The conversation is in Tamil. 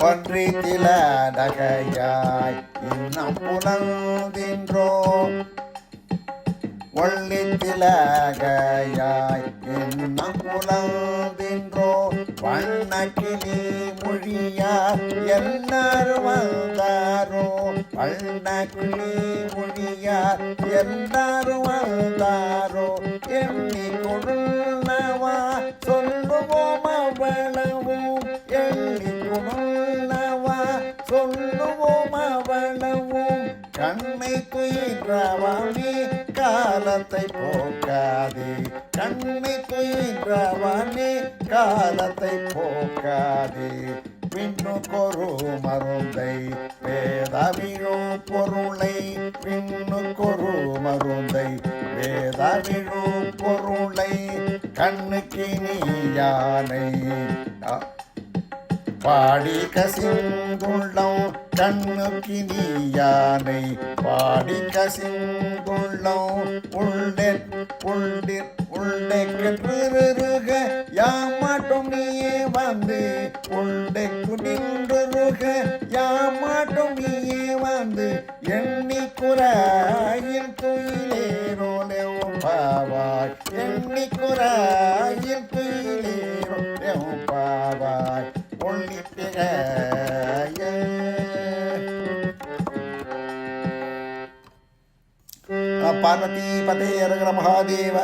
ஒன்றித்தில நகையாய் இன்னம் புலந்தின்றோ ஒள்ளித்திலகையாய் இன்னம் புலந்தின்றோ வண்ணக்கிளி மொழியார் எல்லாரும் வந்தாரோ வண்ணக்கிளி மொழியார் எல்லாரும் வந்தாரோ எண்ணி கொள்ளுவா சொல்லுவோம் அவ்வளவும் எண்ணி கொள்ளுவா சொல்லுவோம் அவ்வளவும் கண்ணை துயின்றவானே காலத்தை போக்காதே கண்ணை துயின்றவானே காலத்தை போக்காதே பின்னுக்கொரு மருந்தை வேதவிழும் பொருளை பின்னுக்கொரு மருந்தை வேதவிழும் பொருளை கண்ணுக்கு நீ யானை பாடி கசிந்துள்ளம் கண்ணுக்கு நீ யானை பாடி கசிந்துள்ளம் உள்ளெக்கென்றுருக யாமாட்டும் நீயே வந்து உள்ளெக்கு நின்றுருக யாமாட்டும் நீயே வந்து எண்ணி குறாயில் துயிலேரோலெவும் பாவாய் எண்ணி குறாயில் துயிலேரோலெவும் பாவாய் பார்வதி பதே அரகர மகாதேவ.